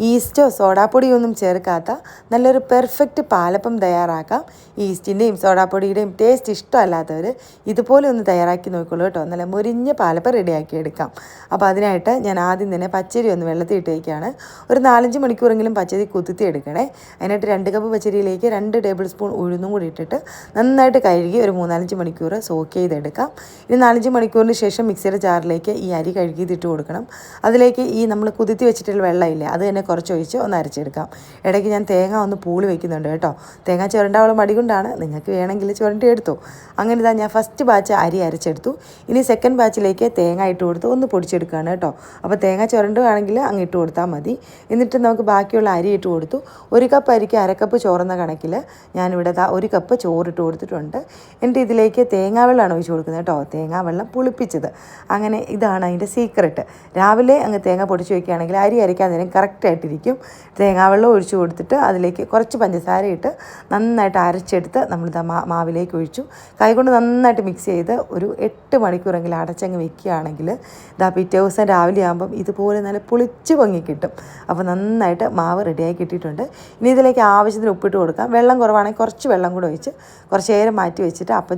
ഈസ്റ്റോ സോഡാപ്പൊടിയൊന്നും ചേർക്കാത്ത നല്ലൊരു പെർഫെക്റ്റ് പാലപ്പം തയ്യാറാക്കാം. ഈസ്റ്റിൻ്റെയും സോഡാപ്പൊടിയുടെയും ടേസ്റ്റ് ഇഷ്ടമല്ലാത്തവർ ഇതുപോലെ ഒന്ന് തയ്യാറാക്കി നോക്കിക്കോളൂ കേട്ടോ. നല്ല മുരിഞ്ഞ പാലപ്പം റെഡിയാക്കി എടുക്കാം. അപ്പോൾ അതിനായിട്ട് ഞാൻ ആദ്യം തന്നെ പച്ചരി ഒന്ന് വെള്ളത്തിൽ ഇട്ട് വയ്ക്കുകയാണ്. ഒരു 4-5 മണിക്കൂറെങ്കിലും പച്ചരി കുതിർത്തി എടുക്കണേ. അതിനായിട്ട് 2 കപ്പ് പച്ചരിയിലേക്ക് 2 ടേബിൾ സ്പൂൺ ഉഴുന്നും കൂടി ഇട്ടിട്ട് നന്നായിട്ട് കഴുകി ഒരു 3-4 മണിക്കൂർ സോക്ക് ചെയ്തെടുക്കാം. ഇനി 4-5 മണിക്കൂറിന് ശേഷം മിക്സിയുടെ ജാറിലേക്ക് ഈ അരി കഴുകിയിട്ട് കൊടുക്കണം. അതിലേക്ക് ഈ നമ്മൾ കുതിർത്തി വെച്ചിട്ടുള്ള വെള്ളമില്ലേ അത് തന്നെ കുറച്ച് ഒഴിച്ച് ഒന്ന് അരച്ചെടുക്കാം. ഇടയ്ക്ക് ഞാൻ തേങ്ങ ഒന്ന് പൂളി വെക്കുന്നുണ്ട് കേട്ടോ. തേങ്ങ ചുരണ്ടാവുള്ള മടി കൊണ്ടാണ്, നിങ്ങൾക്ക് വേണമെങ്കിൽ ചുരണ്ടി എടുത്തു. അങ്ങനെ ഇതാ ഞാൻ ഫസ്റ്റ് ബാച്ച് അരി അരച്ചെടുത്തു. ഇനി സെക്കൻഡ് ബാച്ചിലേക്ക് തേങ്ങ ഇട്ട് കൊടുത്ത് ഒന്ന് പൊടിച്ചെടുക്കുകയാണ് കേട്ടോ. അപ്പോൾ തേങ്ങ ചുരണ്ടുകയാണെങ്കിൽ അങ്ങ് ഇട്ട് കൊടുത്താൽ മതി. എന്നിട്ട് നമുക്ക് ബാക്കിയുള്ള അരി ഇട്ട് കൊടുത്തു. 1 കപ്പ് അരിക്ക് 1/2 കപ്പ് ചോറെന്ന കണക്കിൽ ഞാനിവിടെ 1 കപ്പ് ചോറിട്ട് കൊടുത്തിട്ടുണ്ട്. എന്നിട്ട് ഇതിലേക്ക് തേങ്ങാവെള്ളമാണ് ഒഴിച്ച് കൊടുക്കുന്നത് കേട്ടോ. തേങ്ങാവെള്ളം പുളിപ്പിച്ചത്. അങ്ങനെ ഇതാണ് അതിൻ്റെ സീക്രട്ട്. രാവിലെ അങ്ങ് തേങ്ങ പൊടിച്ച് വയ്ക്കുകയാണെങ്കിൽ അരി അരയ്ക്കാൻ നേരം കറക്റ്റായിട്ടിരിക്കും. തേങ്ങാവെള്ളം ഒഴിച്ച് കൊടുത്തിട്ട് അതിലേക്ക് കുറച്ച് പഞ്ചസാര ഇട്ട് നന്നായിട്ട് അരച്ചെടുത്ത് നമ്മളിത് മാവിലേക്ക് ഒഴിച്ചു. കൈകൊണ്ട് നന്നായിട്ട് മിക്സ് ചെയ്ത് ഒരു 8 മണിക്കൂറെങ്കിലും അടച്ചങ്ങ് വെക്കുകയാണെങ്കിൽ ഇതാ പിറ്റേ ദിവസം രാവിലെ ആകുമ്പം ഇതുപോലെ നല്ല പുളിച്ച് പൊങ്ങി കിട്ടും. അപ്പോൾ നന്നായിട്ട് മാവ് റെഡിയായി കിട്ടിയിട്ടുണ്ട്. ഇനി ഇതിലേക്ക് ആവശ്യത്തിന് ഉപ്പിട്ട് കൊടുക്കാം. വെള്ളം കുറവാണെങ്കിൽ കുറച്ച് വെള്ളം കൂടെ ഒഴിച്ച് കുറച്ച് നേരം മാറ്റി വെച്ചിട്ട് അപ്പം